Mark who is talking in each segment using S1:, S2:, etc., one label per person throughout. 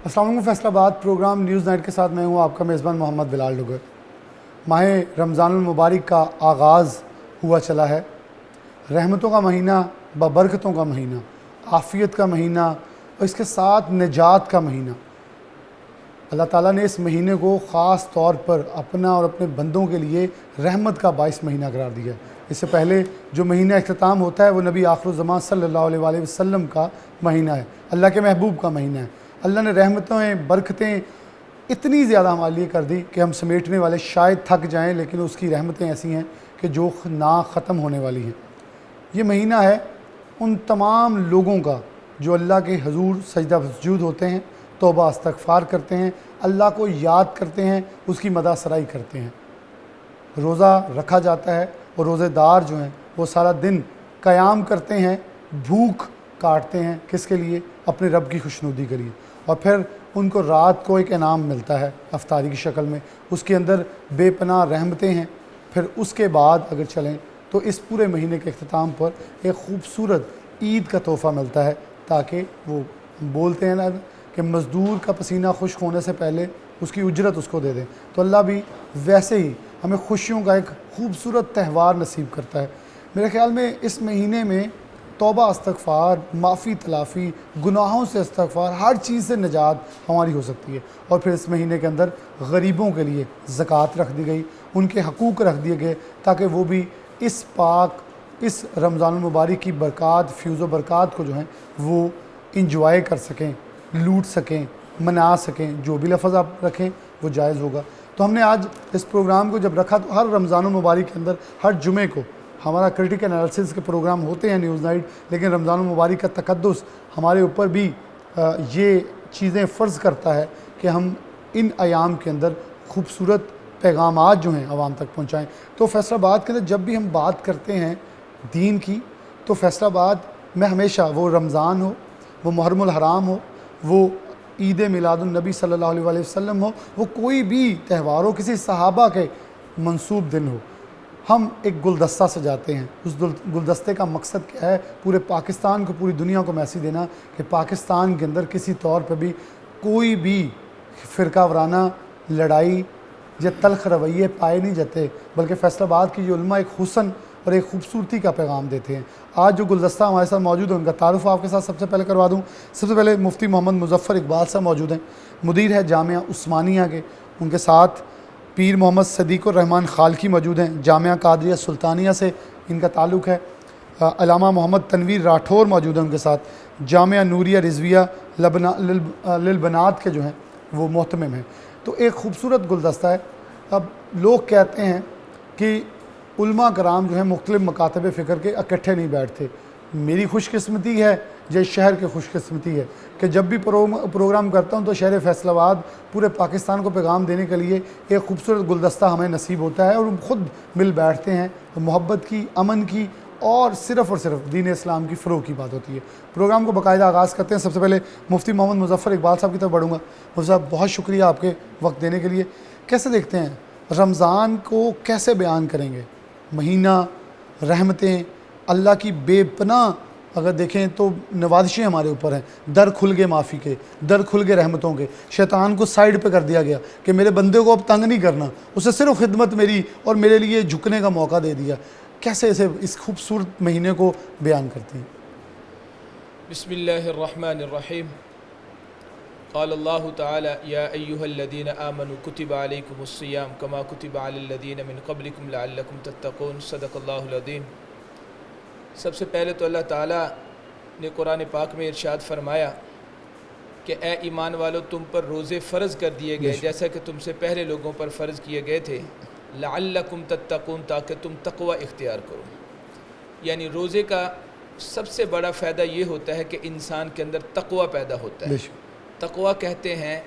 S1: السلام علیکم فیصل آباد پروگرام نیوز نائٹ کے ساتھ میں ہوں آپ کا میزبان محمد بلال ڈگر۔ ماہ رمضان المبارک کا آغاز ہوا چلا ہے۔ رحمتوں کا مہینہ، ببرکتوں کا مہینہ، عافیت کا مہینہ اور اس کے ساتھ نجات کا مہینہ۔ اللہ تعالیٰ نے اس مہینے کو خاص طور پر اپنا اور اپنے بندوں کے لیے رحمت کا باعث مہینہ قرار دیا ہے۔ اس سے پہلے جو مہینہ اختتام ہوتا ہے وہ نبی آخر الزمان صلی اللہ علیہ وآلہ وسلم کا مہینہ ہے، اللہ کے محبوب کا مہینہ ہے۔ اللہ نے رحمتیں، برکتیں اتنی زیادہ ہمارے لیے کر دی کہ ہم سمیٹنے والے شاید تھک جائیں، لیکن اس کی رحمتیں ایسی ہیں کہ جو نہ ختم ہونے والی ہیں۔ یہ مہینہ ہے ان تمام لوگوں کا جو اللہ کے حضور سجدہ سجود ہوتے ہیں، توبہ استغفار کرتے ہیں، اللہ کو یاد کرتے ہیں، اس کی مدح سرائی کرتے ہیں۔ روزہ رکھا جاتا ہے اور روزے دار جو ہیں وہ سارا دن قیام کرتے ہیں، بھوک کاٹتے ہیں، کس کے لیے؟ اپنے رب کی خوشنودی کے لیے۔ اور پھر ان کو رات کو ایک انعام ملتا ہے افطاری کی شکل میں، اس کے اندر بے پناہ رحمتیں ہیں۔ پھر اس کے بعد اگر چلیں تو اس پورے مہینے کے اختتام پر ایک خوبصورت عید کا تحفہ ملتا ہے، تاکہ وہ بولتے ہیں نا کہ مزدور کا پسینہ خشک ہونے سے پہلے اس کی اجرت اس کو دے دیں، تو اللہ بھی ویسے ہی ہمیں خوشیوں کا ایک خوبصورت تہوار نصیب کرتا ہے۔ میرے خیال میں اس مہینے میں توبہ استغفار، معافی تلافی، گناہوں سے استغفار، ہر چیز سے نجات ہماری ہو سکتی ہے۔ اور پھر اس مہینے کے اندر غریبوں کے لیے زکوٰۃ رکھ دی گئی، ان کے حقوق رکھ دیے گئے، تاکہ وہ بھی اس اس رمضان المبارک کی برکات، فیوز و برکات کو جو ہیں وہ انجوائے کر سکیں، لوٹ سکیں، منا سکیں۔ جو بھی لفظ آپ رکھیں وہ جائز ہوگا۔ تو ہم نے آج اس پروگرام کو جب رکھا تو ہر رمضان المبارک کے اندر ہر جمعے کو ہمارا کرٹیکل انالیسس کے پروگرام ہوتے ہیں نیوز نائٹ، لیکن رمضان المبارک کا تقدس ہمارے اوپر بھی یہ چیزیں فرض کرتا ہے کہ ہم ان ایام کے اندر خوبصورت پیغامات جو ہیں عوام تک پہنچائیں۔ تو فیصل آباد کے اندر جب بھی ہم بات کرتے ہیں دین کی، تو فیصل آباد میں ہمیشہ وہ رمضان ہو، وہ محرم الحرام ہو، وہ عید میلاد النبی صلی اللہ علیہ وآلہ وسلم ہو، وہ کوئی بھی تہوار ہو، کسی صحابہ کے منسوب دن ہو، ہم ایک گلدستہ سجاتے ہیں۔ اس گلدستے کا مقصد کیا ہے؟ پورے پاکستان کو، پوری دنیا کو میسیج دینا کہ پاکستان کے اندر کسی طور پہ بھی کوئی بھی فرقہ وارانہ لڑائی یا تلخ رویے پائے نہیں جاتے، بلکہ فیصل آباد کی یہ علماء ایک حسن اور ایک خوبصورتی کا پیغام دیتے ہیں۔ آج جو گلدستہ ہمارے ساتھ موجود ہے ان کا تعارف آپ کے ساتھ سب سے پہلے کروا دوں۔ سب سے پہلے مفتی محمد مظفر اقبال صاحب موجود ہیں، مدیر ہے جامعہ عثمانیہ کے۔ ان کے ساتھ پیر محمد صدیق الرحمن خالقی موجود ہیں، جامعہ قادریہ سلطانیہ سے ان کا تعلق ہے۔ علامہ محمد تنویر راٹھور موجود ہیں ان کے ساتھ، جامعہ نوریہ رضویہ للبنات کے جو ہیں وہ محتمم ہیں۔ تو ایک خوبصورت گلدستہ ہے۔ اب لوگ کہتے ہیں کہ علماء کرام جو ہیں مختلف مکاتب فکر کے اکٹھے نہیں بیٹھتے۔ میری خوش قسمتی ہے یا شہر کی خوش قسمتی ہے کہ جب بھی پروگرام کرتا ہوں تو شہر فیصل آباد پورے پاکستان کو پیغام دینے کے لیے ایک خوبصورت گلدستہ ہمیں نصیب ہوتا ہے، اور ہم خود مل بیٹھتے ہیں، محبت کی، امن کی اور صرف دین اسلام کی فروغ کی بات ہوتی ہے۔ پروگرام کو باقاعدہ آغاز کرتے ہیں۔ سب سے پہلے مفتی محمد مظفر اقبال صاحب کی طرف بڑھوں گا۔ مفتی صاحب بہت شکریہ آپ کے وقت دینے کے لیے۔ کیسے دیکھتے ہیں رمضان کو، کیسے بیان کریں گے؟ مہینہ، رحمتیں، اللہ کی بے پناہ اگر دیکھیں تو نوازشیں ہمارے اوپر ہیں، در کھل گئے معافی کے، در کھل گئے رحمتوں کے۔ شیطان کو سائیڈ پہ کر دیا گیا کہ میرے بندے کو اب تنگ نہیں کرنا، اسے صرف خدمت میری اور میرے لیے جھکنے کا موقع دے دیا۔ کیسے اسے اس خوبصورت مہینے کو بیان کرتے ہیں؟
S2: بسم اللہ الرحمن الرحیم۔ قال اللہ تعالی یا ایہا الذین آمنوا کتب علیکم الصیام کما کتب علی الذین من قبلکم لعلکم تتقون۔ صدق اللہ العظیم۔ سب سے پہلے تو اللہ تعالیٰ نے قرآن پاک میں ارشاد فرمایا کہ اے ایمان والو، تم پر روزے فرض کر دیے گئے جیسا کہ تم سے پہلے لوگوں پر فرض کیے گئے تھے، لعلکم تتقون، تاکہ تم تقوی اختیار کرو۔ یعنی روزے کا سب سے بڑا فائدہ یہ ہوتا ہے کہ انسان کے اندر تقوی پیدا ہوتا ہے۔ تقوی کہتے ہیں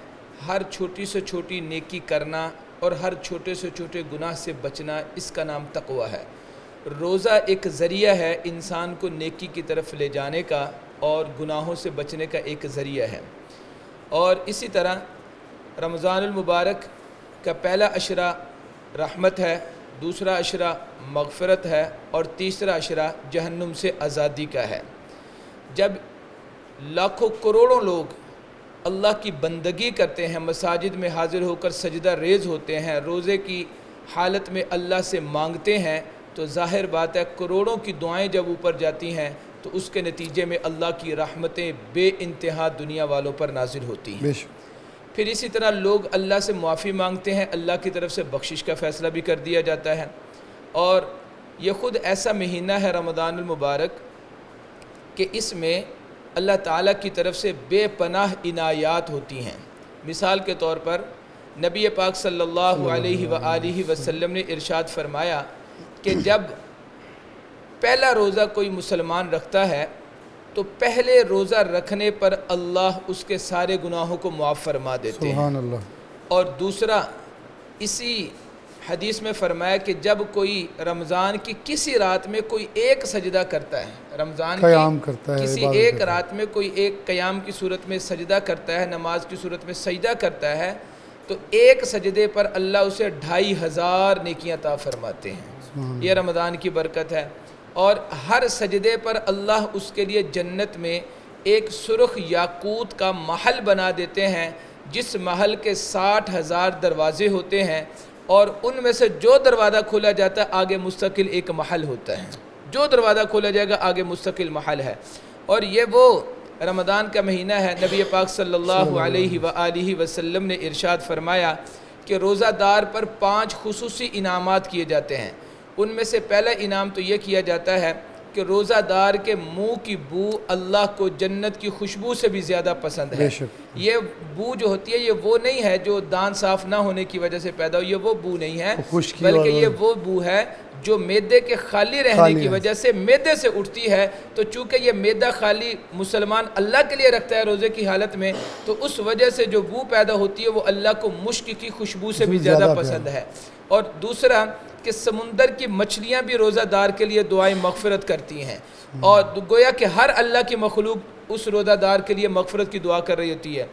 S2: ہر چھوٹی سے چھوٹی نیکی کرنا اور ہر چھوٹے سے چھوٹے گناہ سے بچنا، اس کا نام تقوی ہے۔ روزہ ایک ذریعہ ہے انسان کو نیکی کی طرف لے جانے کا اور گناہوں سے بچنے کا ایک ذریعہ ہے۔ اور اسی طرح رمضان المبارک کا پہلا عشرہ رحمت ہے، دوسرا عشرہ مغفرت ہے اور تیسرا عشرہ جہنم سے آزادی کا ہے۔ جب لاکھوں کروڑوں لوگ اللہ کی بندگی کرتے ہیں، مساجد میں حاضر ہو کر سجدہ ریز ہوتے ہیں، روزے کی حالت میں اللہ سے مانگتے ہیں، تو ظاہر بات ہے کروڑوں کی دعائیں جب اوپر جاتی ہیں تو اس کے نتیجے میں اللہ کی رحمتیں بے انتہا دنیا والوں پر نازل ہوتی ہیں۔
S1: بے شک۔
S2: پھر اسی طرح لوگ اللہ سے معافی مانگتے ہیں، اللہ کی طرف سے بخشش کا فیصلہ بھی کر دیا جاتا ہے۔ اور یہ خود ایسا مہینہ ہے رمضان المبارک کہ اس میں اللہ تعالیٰ کی طرف سے بے پناہ عنایات ہوتی ہیں۔ مثال کے طور پر نبی پاک صلی اللہ علیہ وآلہ وسلم نے ارشاد فرمایا کہ جب پہلا روزہ کوئی مسلمان رکھتا ہے تو پہلے روزہ رکھنے پر اللہ اس کے سارے گناہوں کو معاف فرما دیتے ہیں۔
S1: سبحان اللہ۔
S2: اور دوسرا اسی حدیث میں فرمایا کہ جب کوئی رمضان کی کسی رات میں کوئی ایک سجدہ کرتا ہے، رمضان
S1: قیام کرتا ہے،
S2: کسی
S1: عبادت
S2: ایک
S1: کرتا ہے،
S2: رات میں کوئی ایک قیام کی صورت میں سجدہ کرتا ہے، نماز کی صورت میں سجدہ کرتا ہے، تو ایک سجدے پر اللہ اسے 2500 نیکیاں عطا فرماتے ہیں۔ یہ رمضان کی برکت ہے۔ اور ہر سجدے پر اللہ اس کے لیے جنت میں ایک سرخ یاقوت کا محل بنا دیتے ہیں، جس محل کے 60,000 دروازے ہوتے ہیں، اور ان میں سے جو دروازہ کھولا جاتا ہے آگے مستقل ایک محل ہوتا ہے، جو دروازہ کھولا جائے گا آگے مستقل محل ہے۔ اور یہ وہ رمضان کا مہینہ ہے، نبی پاک صلی اللہ علیہ وآلہ وسلم نے ارشاد فرمایا کہ روزہ دار پر 5 خصوصی انعامات کیے جاتے ہیں۔ ان میں سے پہلا انعام تو یہ کیا جاتا ہے کہ روزہ دار کے منہ کی بو اللہ کو جنت کی خوشبو سے بھی زیادہ پسند ہے۔
S1: بے شک۔
S2: یہ بو جو ہوتی ہے یہ وہ نہیں ہے جو دانت صاف نہ ہونے کی وجہ سے پیدا ہو، یہ وہ بو نہیں ہے،
S1: خشکی
S2: بلکہ
S1: اور
S2: یہ وہ بو ہے جو معدے کے خالی رہنے کی وجہ سے معدے سے اٹھتی ہے۔ تو چونکہ یہ معدہ خالی مسلمان اللہ کے لیے رکھتا ہے روزے کی حالت میں، تو اس وجہ سے جو بو پیدا ہوتی ہے وہ اللہ کو مشک کی خوشبو سے بھی زیادہ پسند ہے۔ اور دوسرا کہ سمندر کی مچھلیاں بھی روزہ دار کے لیے دعائیں مغفرت کرتی ہیں، اور گویا کہ ہر اللہ کی مخلوق اس روزہ دار کے لیے مغفرت کی دعا کر رہی ہوتی ہے۔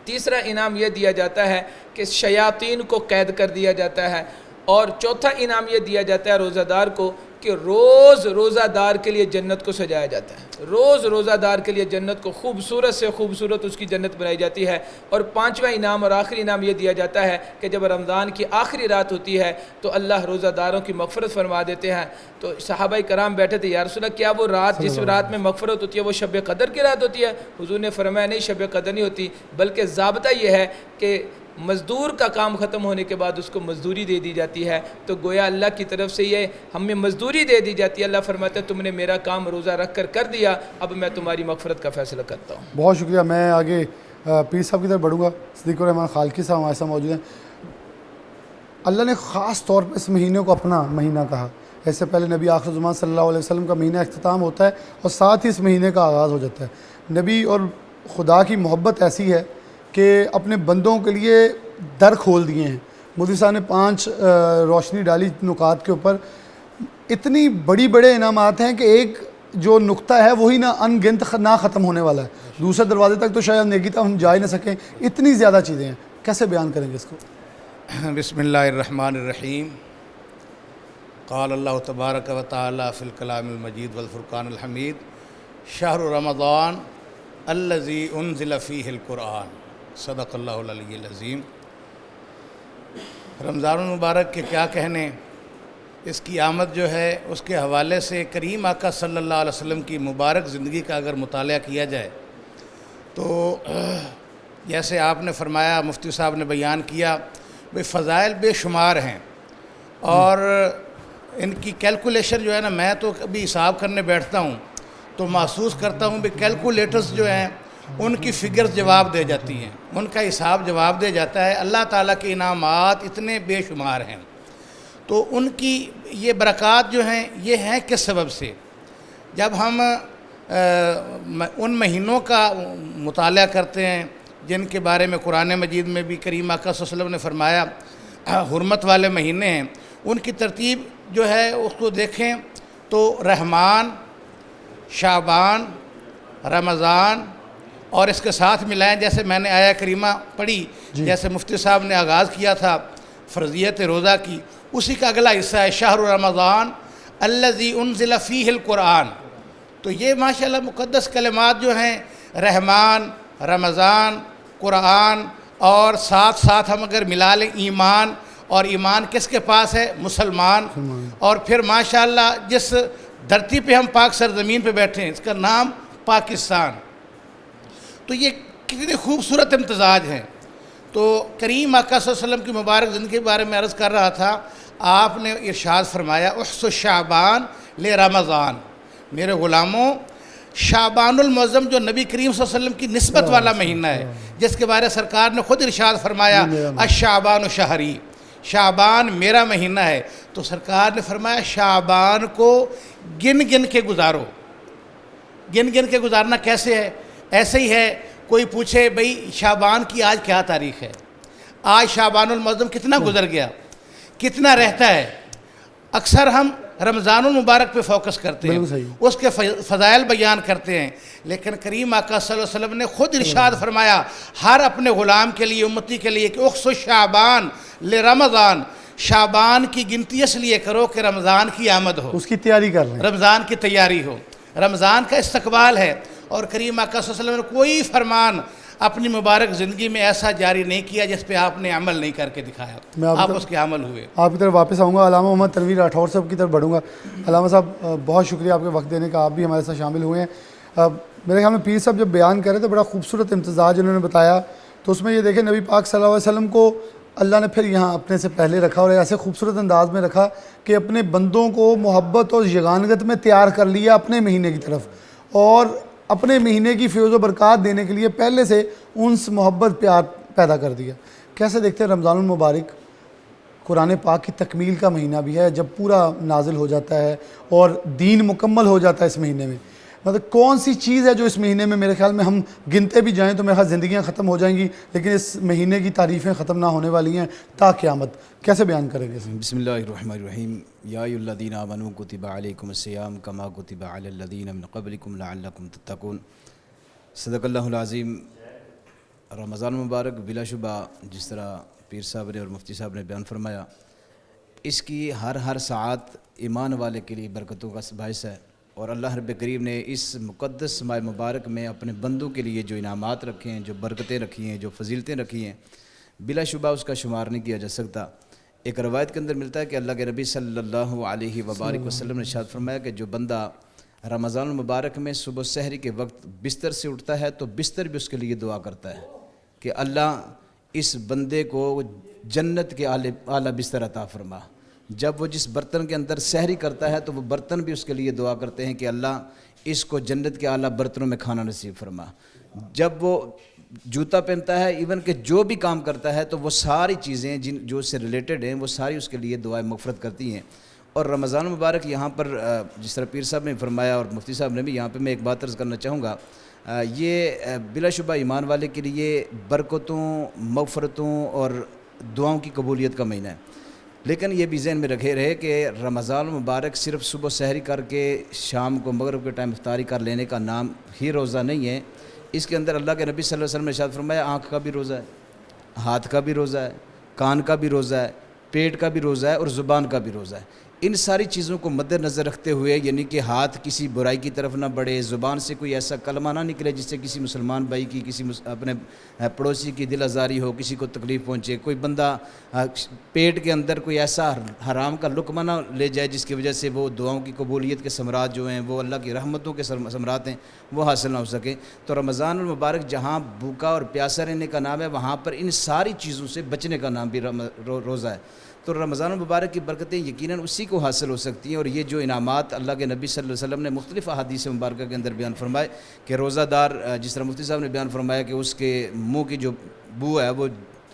S2: تیسرا انعام یہ دیا جاتا ہے کہ شیاطین کو قید کر دیا جاتا ہے، اور چوتھا انعام یہ دیا جاتا ہے روزہ دار کو کہ روز روزہ دار کے لیے جنت کو سجایا جاتا ہے، روز روزہ دار کے لیے جنت کو خوبصورت سے خوبصورت اس کی جنت بنائی جاتی ہے۔ اور پانچواں انعام اور آخری انعام یہ دیا جاتا ہے کہ جب رمضان کی آخری رات ہوتی ہے تو اللہ روزہ داروں کی مغفرت فرما دیتے ہیں۔ تو صحابہ کرام بیٹھے تھے، یا رسول اللہ کیا وہ رات جس رات میں مغفرت ہوتی ہے وہ شب قدر کی رات ہوتی ہے؟ حضور نے فرمایا نہیں، شب قدر نہیں ہوتی، بلکہ ضابطہ یہ ہے کہ مزدور کا کام ختم ہونے کے بعد اس کو مزدوری دے دی جاتی ہے۔ تو گویا اللہ کی طرف سے یہ ہمیں مزدوری دے دی جاتی ہے۔ اللہ فرماتا ہے تم نے میرا کام روزہ رکھ کر دیا، اب میں تمہاری مغفرت کا فیصلہ کرتا ہوں۔
S1: بہت شکریہ۔ میں آگے پیر صاحب کی طرف بڑھوں گا۔ صدیق الرحمان خالقی صاحب ہمارے ساتھ موجود ہیں۔ اللہ نے خاص طور پر اس مہینے کو اپنا مہینہ کہا۔ اس سے پہلے نبی آخر زمان صلی اللہ علیہ وسلم کا مہینہ اختتام ہوتا ہے اور ساتھ ہی اس مہینے کا آغاز ہو جاتا ہے۔ نبی اور خدا کی محبت ایسی ہے کہ اپنے بندوں کے لیے در کھول دیے ہیں۔ مودی صاحب نے 5 روشنی ڈالی نکات کے اوپر۔ اتنی بڑے انعامات ہیں کہ ایک جو نقطہ ہے وہی نہ ان گنت نہ ختم ہونے والا ہے، دوسرے دروازے تک تو شاید نیکی تک ہم جا ہی نہ سکیں، اتنی زیادہ چیزیں ہیں۔ کیسے بیان کریں گے اس کو؟
S3: بسم اللہ الرحمن الرحیم۔ قال اللہ تبارک و تعالی فی الکلام المجید والفرقان الحمید، شہر رمضان الذی انزل فیہ القرآن، صدق اللہ العلی العظیم۔ رمضان المبارک کے کیا کہنے، اس کی آمد جو ہے اس کے حوالے سے کریم آقا صلی اللہ علیہ وسلم کی مبارک زندگی کا اگر مطالعہ کیا جائے تو جیسے آپ نے فرمایا، مفتی صاحب نے بیان کیا، فضائل بے شمار ہیں، اور ان کی کیلکولیشن جو ہے نا، میں تو کبھی حساب کرنے بیٹھتا ہوں تو محسوس کرتا ہوں کیلکولیٹرز جو ہیں ان کی فگرز جواب دے جاتی ہیں، ان کا حساب جواب دے جاتا ہے۔ اللہ تعالیٰ کے انعامات اتنے بے شمار ہیں، تو ان کی یہ برکات جو ہیں یہ ہیں کس سبب سے؟ جب ہم ان مہینوں کا مطالعہ کرتے ہیں جن کے بارے میں قرآن مجید میں بھی کریم آقا صلی اللہ علیہ وسلم نے فرمایا حرمت والے مہینے ہیں، ان کی ترتیب جو ہے اس کو دیکھیں تو رحمان، شعبان، رمضان، اور اس کے ساتھ ملائیں جیسے میں نے آیہ کریمہ پڑھی، جیسے مفتی صاحب نے آغاز کیا تھا فرضیت روزہ کی، اسی کا اگلا حصہ ہے شہر رمضان الذی انزل فیہ القرآن۔ تو یہ ماشاءاللہ مقدس کلمات جو ہیں رحمان، رمضان، قرآن اور ساتھ ساتھ ہم اگر ملا لیں ایمان، اور ایمان کس کے پاس ہے؟ مسلمان۔ اور پھر ماشاءاللہ جس دھرتی پہ ہم پاک سرزمین پہ بیٹھے ہیں اس کا نام پاکستان، تو یہ کتنے خوبصورت امتزاج ہیں۔ تو کریم آقا صلی اللہ علیہ وسلم کی مبارک زندگی کے بارے میں عرض کر رہا تھا، آپ نے ارشاد فرمایا احس شعبان لے رمضان، میرے غلاموں شعبان المعظم جو نبی کریم صلی اللہ علیہ وسلم کی نسبت والا مہینہ ہے، جس کے بارے سرکار نے خود ارشاد فرمایا الشعبان شہری، شعبان میرا مہینہ ہے، تو سرکار نے فرمایا شعبان کو گن گن کے گزارو۔ گن گن کے گزارنا کیسے ہے؟ ایسے ہی ہے کوئی پوچھے بھئی شعبان کی آج کیا تاریخ ہے، آج شعبان المعظم کتنا گزر گیا، کتنا رہتا ہے۔ اکثر ہم رمضان المبارک پہ فوکس کرتے ہیں، اس کے فضائل بیان کرتے ہیں، لیکن کریم آقا صلی اللہ علیہ وسلم نے خود ارشاد فرمایا ہر اپنے غلام کے لیے، امتی کے لیے کہ اخص شعبان لرمضان، شعبان کی گنتی اس لیے کرو کہ رمضان کی آمد ہو،
S1: اس کی تیاری کر لیں،
S3: رمضان کی تیاری ہو، رمضان کا استقبال ہے۔ اور کریم آقا صلی اللہ علیہ وسلم نے کوئی فرمان اپنی مبارک زندگی میں ایسا جاری نہیں کیا جس پہ آپ نے عمل نہیں کر کے دکھایا، آپ اس کے عمل ہوئے۔
S1: آپ کی طرف واپس آؤں گا، علامہ محمد تنویر راٹھور صاحب کی طرف بڑھوں گا۔ علامہ صاحب بہت شکریہ آپ کے وقت دینے کا، آپ بھی ہمارے ساتھ شامل ہوئے ہیں۔ میرے خیال میں پیر صاحب جب بیان کر رہے تھے بڑا خوبصورت امتزاج انہوں نے بتایا، تو اس میں یہ دیکھیں نبی پاک صلی اللہ علیہ وسلم کو اللہ نے پھر یہاں اپنے سے پہلے رکھا اور ایسے خوبصورت انداز میں رکھا کہ اپنے بندوں کو محبت اور یگانگت میں تیار کر لیا اپنے مہینے کی طرف، اور اپنے مہینے کی فیض و برکات دینے کے لیے پہلے سے انس محبت پیار پیدا کر دیا۔ کیسے دیکھتے ہیں رمضان المبارک قرآن پاک کی تکمیل کا مہینہ بھی ہے، جب پورا نازل ہو جاتا ہے اور دین مکمل ہو جاتا ہے اس مہینے میں، مطلب کون سی چیز ہے جو اس مہینے میں میرے خیال میں ہم گنتے بھی جائیں تو میرے خیال زندگیاں ختم ہو جائیں گی، لیکن اس مہینے کی تعریفیں ختم نہ ہونے والی ہیں تا قیامت، کیسے بیان کریں گے؟
S4: بسم اللہ الرحمن الرحیم، یا ایھا الذین آمنوا کتب علیکم الصیام کما کتب علی الذین من قبلکم لعلکم تتقون۔ صدق اللہ العظیم۔ رمضان مبارک بلا شبہ جس طرح پیر صاحب نے اور مفتی صاحب نے بیان فرمایا، اس کی ہر ساعت ایمان والے کے لیے برکتوں کا باعث ہے، اور اللہ رب کریم نے اس مقدس ماہ مبارک میں اپنے بندوں کے لیے جو انعامات رکھے ہیں، جو برکتیں رکھی ہیں، جو فضیلتیں رکھی ہیں، بلا شبہ اس کا شمار نہیں کیا جا سکتا۔ ایک روایت کے اندر ملتا ہے کہ اللہ کے نبی صلی اللہ علیہ وبارک وسلم نے ارشاد فرمایا کہ جو بندہ رمضان المبارک میں صبح سحری کے وقت بستر سے اٹھتا ہے تو بستر بھی اس کے لیے دعا کرتا ہے کہ اللہ اس بندے کو جنت کے اعلیٰ بستر عطا فرما۔ جب وہ جس برتن کے اندر سحری کرتا ہے تو وہ برتن بھی اس کے لیے دعا کرتے ہیں کہ اللہ اس کو جنت کے اعلیٰ برتنوں میں کھانا نصیب فرما۔ جب وہ جوتا پہنتا ہے، ایون کہ جو بھی کام کرتا ہے، تو وہ ساری چیزیں جو اس سے ریلیٹڈ ہیں وہ ساری اس کے لیے دعائیں مغفرت کرتی ہیں۔ اور رمضان مبارک یہاں پر جس طرح پیر صاحب نے فرمایا اور مفتی صاحب نے بھی، یہاں پہ میں ایک بات عرض کرنا چاہوں گا، یہ بلا شبہ ایمان والے کے لیے برکتوں، مغفرتوں اور دعاؤں کی قبولیت کا مہینہ ہے، لیکن یہ بھی ذہن میں رکھے رہے کہ رمضان مبارک صرف صبح سحری کر کے شام کو مغرب کے ٹائم افطاری کر لینے کا نام ہی روزہ نہیں ہے۔ اس کے اندر اللہ کے نبی صلی اللہ علیہ وسلم نے ارشاد فرمایا آنکھ کا بھی روزہ ہے، ہاتھ کا بھی روزہ ہے، کان کا بھی روزہ ہے، پیٹ کا بھی روزہ ہے، اور زبان کا بھی روزہ ہے۔ ان ساری چیزوں کو مد نظر رکھتے ہوئے، یعنی کہ ہاتھ کسی برائی کی طرف نہ بڑھے، زبان سے کوئی ایسا کلمہ نہ نکلے جس سے کسی مسلمان بھائی کی، کسی اپنے پڑوسی کی دل آزاری ہو، کسی کو تکلیف پہنچے، کوئی بندہ پیٹ کے اندر کوئی ایسا حرام کا لقمہ نہ لے جائے جس کی وجہ سے وہ دعاؤں کی قبولیت کے ثمرات جو ہیں، وہ اللہ کی رحمتوں کے ثمرات ہیں، وہ حاصل نہ ہو سکیں۔ تو رمضان المبارک جہاں بھوکا اور پیاسا رہنے کا نام ہے، وہاں پر ان ساری چیزوں سے بچنے کا نام بھی روزہ ہے۔ تو رمضان المبارک کی برکتیں یقیناً اسی کو حاصل ہو سکتی ہیں، اور یہ جو انعامات اللہ کے نبی صلی اللہ علیہ وسلم نے مختلف احادیث مبارکہ کے اندر بیان فرمائے کہ روزہ دار جس طرح مفتی صاحب نے بیان فرمایا کہ اس کے منہ کی جو بو ہے وہ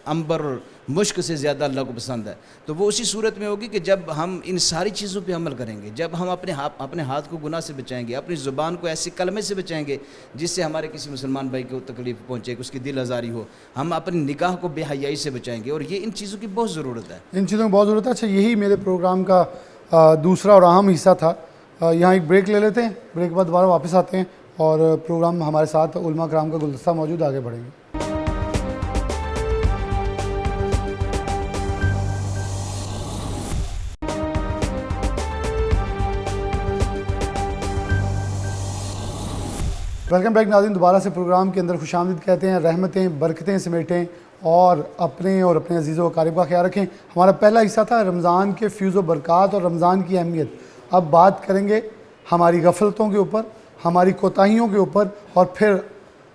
S4: عنبر اور مشک سے زیادہ اللہ کو پسند ہے، تو وہ اسی صورت میں ہوگی کہ جب ہم ان ساری چیزوں پہ عمل کریں گے، جب ہم اپنے ہاتھ کو گناہ سے بچائیں گے، اپنی زبان کو ایسے کلمے سے بچائیں گے جس سے ہمارے کسی مسلمان بھائی کو تکلیف پہنچے، کہ اس کی دل آزاری ہو، ہم اپنی نگاہ کو بے حیائی سے بچائیں گے، اور یہ ان چیزوں کی بہت ضرورت ہے۔
S1: ان چیزوں کی بہت ضرورت ہے۔ اچھا، یہی میرے پروگرام کا دوسرا اور اہم حصہ تھا۔ یہاں ایک بریک لے لیتے ہیں، بریک کے بعد دوبارہ واپس آتے ہیں اور پروگرام ہمارے ساتھ علماء کرام کا گلدستہ موجود، آگے بڑھیں گے۔ ویلکم بیک ناظرین، دوبارہ سے پروگرام کے اندر خوش آمدید کہتے ہیں. رحمتیں برکتیں سمیٹیں اور اپنے عزیزوں و اقارب کا خیال رکھیں. ہمارا پہلا حصہ تھا رمضان کے فیوز و برکات اور رمضان کی اہمیت. اب بات کریں گے ہماری غفلتوں کے اوپر، ہماری کوتاہیوں کے اوپر، اور پھر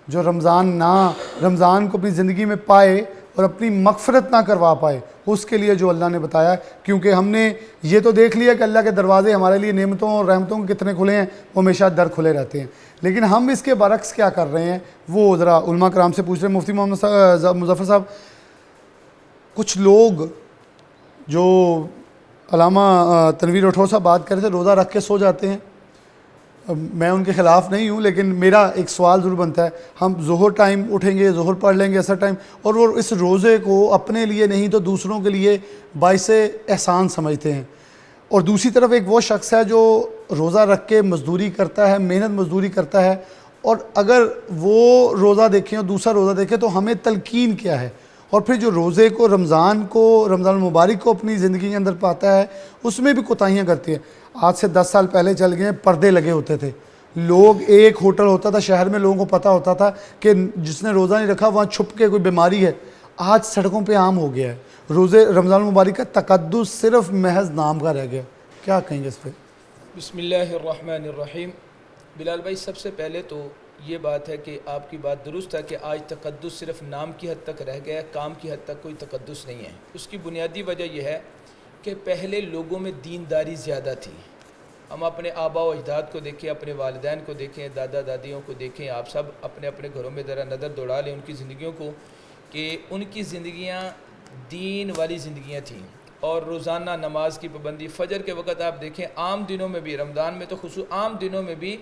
S1: جو رمضان کو اپنی زندگی میں پائے اور اپنی مغفرت نہ کروا پائے، اس کے لیے جو اللہ نے بتایا ہے. کیونکہ ہم نے یہ تو دیکھ لیا کہ اللہ کے دروازے ہمارے لیے نعمتوں اور رحمتوں کے کتنے کھلے ہیں، وہ ہمیشہ در کھلے رہتے ہیں. لیکن ہم اس کے برعکس کیا کر رہے ہیں، وہ ذرا علماء کرام سے پوچھ رہے ہیں. مفتی محمد مظفر صاحب، کچھ لوگ جو علامہ تنویر راٹھور صاحب بات کر رہے تھے، روزہ رکھ کے سو جاتے ہیں. میں ان کے خلاف نہیں ہوں، لیکن میرا ایک سوال ضرور بنتا ہے. ہم ظہر ٹائم اٹھیں گے، ظہر پڑھ لیں گے عصر ٹائم، اور وہ اس روزے کو اپنے لیے نہیں تو دوسروں کے لیے باعث احسان سمجھتے ہیں. اور دوسری طرف ایک وہ شخص ہے جو روزہ رکھ کے مزدوری کرتا ہے، محنت مزدوری کرتا ہے، اور اگر وہ روزہ دیکھیں اور دوسرا روزہ دیکھیں تو ہمیں تلقین کیا ہے. اور پھر جو روزے کو رمضان المبارک کو اپنی زندگی کے اندر پاتا ہے، اس میں بھی کوتاہیاں کرتی ہے. آج سے 10 سال پہلے چل گئے، پردے لگے ہوتے تھے. لوگ، ایک ہوٹل ہوتا تھا شہر میں، لوگوں کو پتہ ہوتا تھا کہ جس نے روزہ نہیں رکھا وہاں چھپ کے کوئی بیماری ہے. آج سڑکوں پہ عام ہو گیا ہے. رمضان المبارک کا تقدس صرف محض نام کا رہ گیا. کیا کہیں گے اس پہ؟
S2: بسم اللہ الرحمن الرحیم. بلال بھائی، سب سے پہلے تو یہ بات ہے کہ آپ کی بات درست ہے کہ آج تقدس صرف نام کی حد تک رہ گیا ہے، کام کی حد تک کوئی تقدس نہیں ہے. اس کی بنیادی وجہ یہ ہے کہ پہلے لوگوں میں دینداری زیادہ تھی. ہم اپنے آبا و اجداد کو دیکھیں، اپنے والدین کو دیکھیں، دادا دادیوں کو دیکھیں، آپ سب اپنے اپنے گھروں میں ذرا نظر دوڑا لیں ان کی زندگیوں کو، کہ ان کی زندگیاں دین والی زندگیاں تھیں. اور روزانہ نماز کی پابندی، فجر کے وقت آپ دیکھیں، عام دنوں میں بھی، رمضان میں تو خصوص عام دنوں میں بھی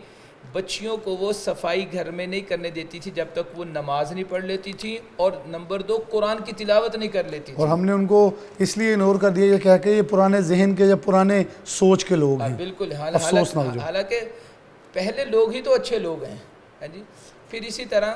S2: بچیوں کو وہ صفائی گھر میں نہیں کرنے دیتی تھی جب تک وہ نماز نہیں پڑھ لیتی تھی، اور نمبر 2 قرآن کی تلاوت نہیں کر لیتی تھی.
S1: اور ہم نے ان کو اس لیے اگنور کر دیا یہ کہہ کہ یہ پرانے ذہن کے یا پرانے سوچ کے لوگ ہیں.
S2: بالکل. حالانکہ پہلے لوگ ہی تو اچھے لوگ ہیں جی. پھر اسی طرح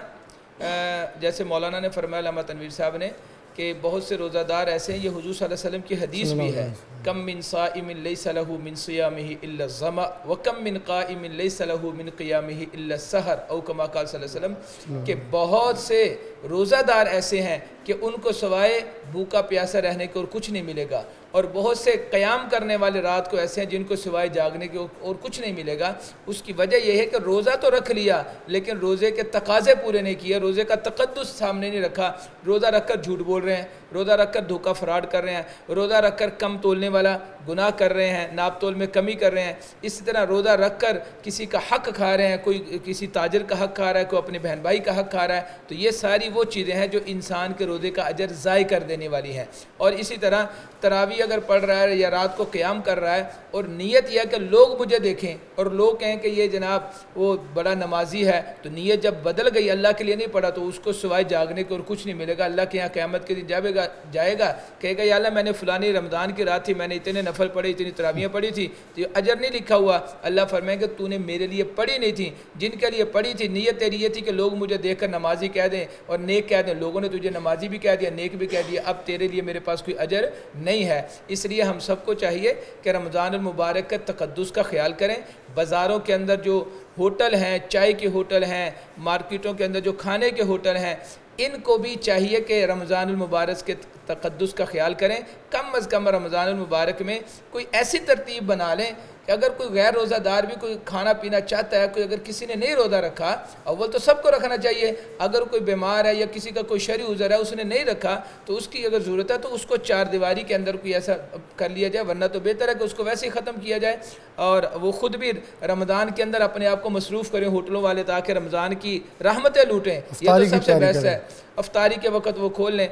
S2: جیسے مولانا نے فرمایا، علامہ تنویر صاحب نے، کہ بہت سے روزہ دار ایسے ہیں، یہ حضور صلی اللہ علیہ وسلم کی حدیث بھی ہے، کم من صائم لیس لہ من صیامہ الا الظمأ وکم من قائم لیس لہ من قیامہ الا السحر، او کما قال صلی اللہ علیہ وسلم، کہ بہت سے روزہ دار ایسے ہیں کہ ان کو سوائے بھوکا پیاسا رہنے کو اور کچھ نہیں ملے گا، اور بہت سے قیام کرنے والے رات کو ایسے ہیں جن کو سوائے جاگنے کے اور کچھ نہیں ملے گا. اس کی وجہ یہ ہے کہ روزہ تو رکھ لیا لیکن روزے کے تقاضے پورے نہیں کیے، روزے کا تقدس سامنے نہیں رکھا. روزہ رکھ کر جھوٹ بول رہے ہیں، روزہ رکھ کر دھوکہ فراڈ کر رہے ہیں، روزہ رکھ کر کم تولنے والا گناہ کر رہے ہیں، ناپ تول میں کمی کر رہے ہیں. اسی طرح روزہ رکھ کر کسی کا حق کھا رہے ہیں، کوئی کسی تاجر کا حق کھا رہا ہے، کوئی اپنے بہن بھائی کا حق کھا رہا ہے. تو یہ ساری وہ چیزیں ہیں جو انسان کے روزے کا اجر ضائع کر دینے والی ہیں. اور اسی طرح تراویح اگر پڑھ رہا ہے یا رات کو قیام کر رہا ہے اور نیت یہ ہے کہ لوگ مجھے دیکھیں اور لوگ کہیں کہ یہ جناب وہ بڑا نمازی ہے، تو نیت جب بدل گئی، اللہ کے لیے نہیں پڑھا، تو اس کو سوائے جاگنے کے اور کچھ نہیں ملے گا. اللہ کے یہاں قیامت کے دن جائے گا کہے گا یا اللہ میں نے فلانی رمضان کی رات تھی، میں نے اتنے نفل پڑھے، اتنی تراویحیں پڑھی تھی، تو یہ اجر نہیں لکھا ہوا. اللہ فرمائیں گے تو نے میرے لیے پڑھی نہیں تھی، جن کے لیے پڑھی تھی نیت تیری یہ تھی کہ لوگ مجھے دیکھ کر نمازی کہہ دیں اور نیک کہہ دیں. لوگوں نے تجھے نمازی بھی کہہ دیا، نیک بھی کہہ دیا، اب تیرے لیے میرے پاس کوئی اجر نہیں ہے. اس لیے ہم سب کو چاہیے کہ رمضان المبارک کے تقدس کا خیال کریں. بازاروں کے اندر جو ہوٹل ہیں، چائے کے ہوٹل ہیں، مارکیٹوں کے اندر جو کھانے کے ہوٹل ہیں، ان کو بھی چاہیے کہ رمضان المبارک کے تقدس کا خیال کریں. کم از کم رمضان المبارک میں کوئی ایسی ترتیب بنا لیں کہ اگر کوئی غیر روزہ دار بھی کوئی کھانا پینا چاہتا ہے، کوئی اگر کسی نے نہیں روزہ رکھا، اول تو سب کو رکھنا چاہیے. اگر کوئی بیمار ہے یا کسی کا کوئی شرعی عذر ہے، اس نے نہیں رکھا، تو اس کی اگر ضرورت ہے تو اس کو 4 دیواری کے اندر کوئی ایسا کر لیا جائے، ورنہ تو بہتر ہے کہ اس کو ویسے ہی ختم کیا جائے. اور وہ خود بھی رمضان کے اندر اپنے آپ کو مصروف کریں ہوٹلوں والے، تاکہ رمضان کی رحمتیں لوٹیں. یہ تو سب سے بیسٹ ہے. افطاری کے وقت وہ کھول لیں.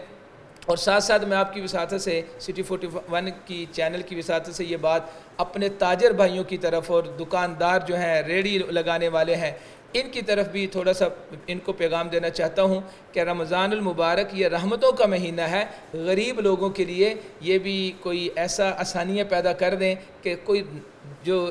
S2: اور ساتھ ساتھ میں آپ کی وساطت سے سٹی 41 کی چینل کی وساطت سے یہ بات اپنے تاجر بھائیوں کی طرف اور دکاندار جو ہیں، ریڑھی لگانے والے ہیں، ان کی طرف بھی تھوڑا سا ان کو پیغام دینا چاہتا ہوں کہ رمضان المبارک یہ رحمتوں کا مہینہ ہے. غریب لوگوں کے لیے یہ بھی کوئی ایسا آسانیاں پیدا کر دیں کہ کوئی جو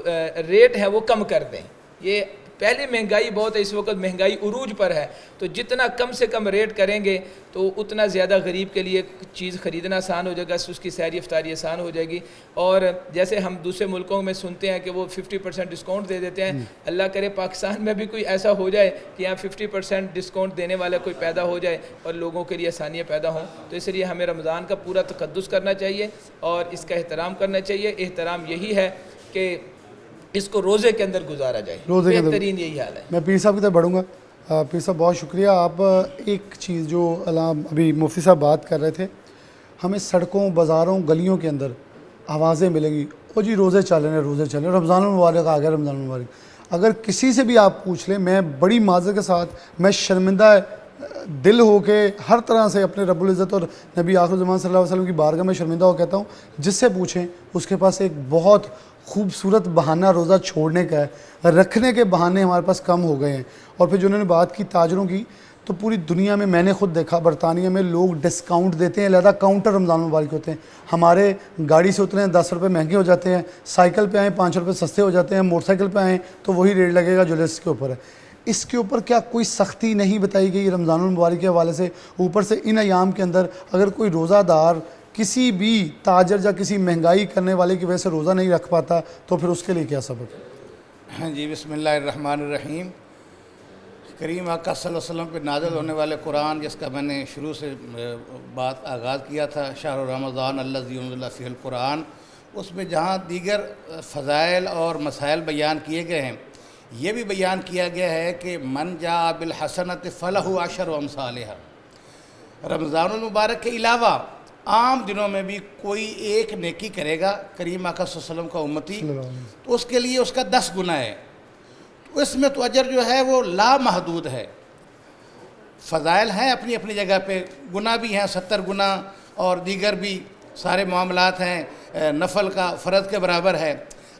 S2: ریٹ ہے وہ کم کر دیں. یہ پہلے مہنگائی بہت ہے، اس وقت مہنگائی عروج پر ہے، تو جتنا کم سے کم ریٹ کریں گے تو اتنا زیادہ غریب کے لیے چیز خریدنا آسان ہو جائے گا، اس کی سحری افطاری آسان ہو جائے گی۔ اور جیسے ہم دوسرے ملکوں میں سنتے ہیں کہ وہ 50% ڈسکاؤنٹ دے دیتے ہیں، اللہ کرے پاکستان میں بھی کوئی ایسا ہو جائے کہ یہاں 50% ڈسکاؤنٹ دینے والا کوئی پیدا ہو جائے اور لوگوں کے لیے آسانیاں پیدا ہوں۔ تو اس لیے ہمیں رمضان کا پورا تقدس کرنا چاہیے اور اس کا احترام کرنا چاہیے۔ احترام یہی ہے کہ اس کو روزے کے اندر گزارا جائے،
S1: روزے کے اندر
S2: بہترین یہی حال ہے۔
S1: میں پیر صاحب کی طرف بڑھوں گا۔ پیر صاحب بہت شکریہ۔ آپ ایک چیز جو ابھی مفتی صاحب بات کر رہے تھے، ہمیں سڑکوں بازاروں گلیوں کے اندر آوازیں ملیں گی، او جی روزے چل رہے ہیں، روزے چل رہے ہیں، رمضان المبارک آ گیا، رمضان المبارک۔ اگر کسی سے بھی آپ پوچھ لیں، میں بڑی معذرت کے ساتھ، میں شرمندہ دل ہو کے ہر طرح سے اپنے رب العزت اور نبی آخر الزمان صلی اللہ علیہ وسلم کی بارگاہ میں شرمندہ ہو کہتا ہوں، جس سے پوچھیں اس کے پاس ایک بہت خوبصورت بہانہ روزہ چھوڑنے کا ہے۔ رکھنے کے بہانے ہمارے پاس کم ہو گئے ہیں۔ اور پھر جو انہوں نے بات کی تاجروں کی، تو پوری دنیا میں نے خود دیکھا، برطانیہ میں لوگ ڈسکاؤنٹ دیتے ہیں، علیحدہ کاؤنٹر رمضان المبارک ہوتے ہیں۔ ہمارے گاڑی سے اترے ہیں 10 روپے مہنگے ہو جاتے ہیں، سائیکل پہ آئیں 5 روپے سستے ہو جاتے ہیں، موٹر سائیکل پہ آئیں تو وہی ریٹ لگے گا جو لسٹ کے اوپر ہے۔ اس کے اوپر کیا کوئی سختی نہیں بتائی گئی رمضان المبارک کے حوالے سے؟ اوپر سے ان ایام کے اندر اگر کوئی روزہ دار کسی بھی تاجر یا کسی مہنگائی کرنے والے کی وجہ سے روزہ نہیں رکھ پاتا تو پھر اس کے لیے کیا سبب ہے؟
S3: ہاں جی، بسم اللہ الرحمن الرحیم۔ کریم آقا صلی اللہ علیہ وسلم پہ نازل ہونے والے قرآن، جس کا میں نے شروع سے بات آغاز کیا تھا، شہر رمضان الذی انزل فیہ القرآن، اس میں جہاں دیگر فضائل اور مسائل بیان کیے گئے ہیں، یہ بھی بیان کیا گیا ہے کہ من جاء بالحسنۃ فلہ عشر امثالھا۔ رمضان المبارک کے علاوہ عام دنوں میں بھی کوئی ایک نیکی کرے گا کریم آقا صلی اللہ علیہ وسلم کا امتی، تو اس کے لیے اس کا 10 گنا ہے۔ تو اس میں تو اجر جو ہے وہ لامحدود ہے۔ فضائل ہیں اپنی اپنی جگہ پہ، گناہ بھی ہیں 70 گنا، اور دیگر بھی سارے معاملات ہیں، نفل کا فرض کے برابر ہے۔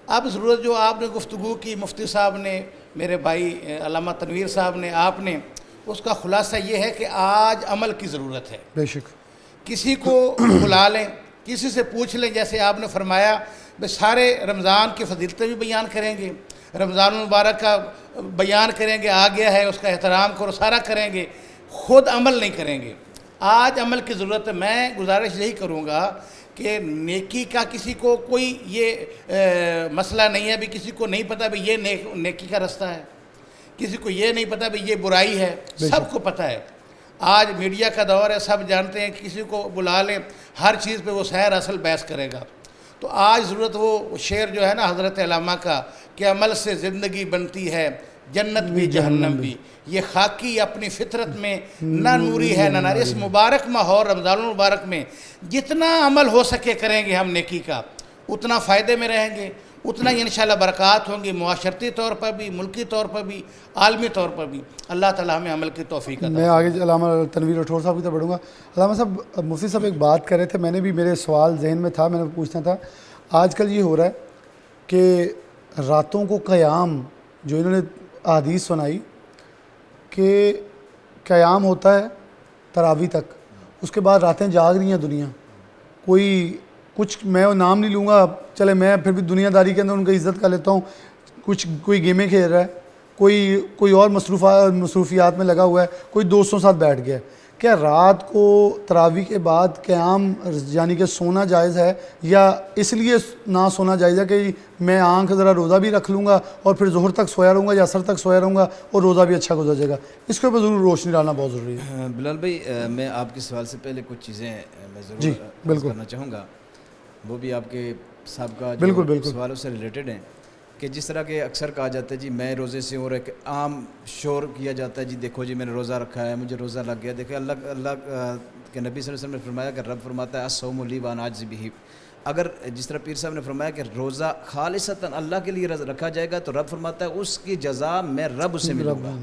S3: اب ضرورت جو آپ نے گفتگو کی، مفتی صاحب نے، میرے بھائی علامہ تنویر صاحب نے، آپ نے، اس کا خلاصہ یہ ہے کہ آج عمل کی ضرورت ہے۔
S1: بے شک
S3: کسی کو بلا لیں، کسی سے پوچھ لیں، جیسے آپ نے فرمایا سارے رمضان کی فضیلتیں بھی بیان کریں گے، رمضان المبارک کا بیان کریں گے، آ گیا ہے اس کا احترام کرو، سارا کریں گے، خود عمل نہیں کریں گے۔ آج عمل کی ضرورت ہے۔ میں گزارش یہی کروں گا کہ نیکی کا کسی کو کوئی یہ مسئلہ نہیں ہے، ابھی کسی کو نہیں پتہ بھی یہ نیکی کا رستہ ہے، کسی کو یہ نہیں پتہ بھی یہ برائی ہے، سب کو پتہ ہے۔ آج میڈیا کا دور ہے، سب جانتے ہیں، کسی کو بلا لیں، ہر چیز پہ وہ سیر اصل بحث کرے گا۔ تو آج ضرورت وہ شعر جو ہے نا حضرت علامہ کا کہ عمل سے زندگی بنتی ہے جنت بھی جہنم بھی، یہ خاکی اپنی فطرت میں نہ نوری ہے نہ ناری۔ اس مبارک ماحول رمضان المبارک میں جتنا عمل ہو سکے کریں گے ہم نیکی کا، اتنا فائدے میں رہیں گے، اتنا ہی انشاءاللہ برکات ہوں گی، معاشرتی طور پر بھی، ملکی طور پر بھی، عالمی طور پر بھی۔ اللہ تعالیٰ ہمیں عمل کی توفیق عطا۔
S1: میں آگے علامہ تنویر رٹھور صاحب کی طرف بڑھوں گا۔ علامہ صاحب، مفتی صاحب ایک بات کر رہے تھے، میں نے بھی، میرے سوال ذہن میں تھا، میں نے پوچھنا تھا، آج کل یہ ہو رہا ہے کہ راتوں کو قیام، جو انہوں نے احادیث سنائی کہ قیام ہوتا ہے تراویح تک، اس کے بعد راتیں جاگ رہی ہیں دنیا، کوئی کچھ، میں نام نہیں لوں گا، چلے میں پھر بھی دنیا داری کے اندر ان کی عزت کر لیتا ہوں، کوئی گیمیں کھیل رہا ہے، کوئی اور مصروفیات میں لگا ہوا ہے، کوئی دوستوں ساتھ بیٹھ گیا ہے۔ کیا رات کو تراویح کے بعد قیام یعنی کہ سونا جائز ہے، یا اس لیے نہ سونا جائز ہے کہ میں آنکھ ذرا روزہ بھی رکھ لوں گا اور پھر ظہر تک سویا رہوں گا یا عصر تک سویا رہوں گا اور روزہ بھی اچھا گزر جائے گا؟ اس کے اوپر ضرور روشنی ڈالنا بہت ضروری ہے۔
S4: بلال بھائی، میں آپ کے سوال سے پہلے کچھ چیزیں میں
S1: جی
S4: ضرور کرنا چاہوں گا، وہ بھی آپ کے سابقہ
S1: بالکل
S4: سوالوں سے ریلیٹڈ ہیں، کہ جس طرح کہ اکثر کہا جاتا ہے جی میں روزے سے ہوں، اور ایک عام شور کیا جاتا ہے جی دیکھو جی میں نے روزہ رکھا ہے، مجھے روزہ لگ گیا۔ دیکھیں اللہ کے نبی صلی اللہ علیہ وسلم نے فرمایا کہ رب فرماتا ہے الصوم لی وانا اجزی بہ۔ اگر جس طرح پیر صاحب نے فرمایا کہ روزہ خالصتاً اللہ کے لیے رکھا جائے گا تو رب فرماتا ہے اس کی جزا میں رب اسے ملوں گا،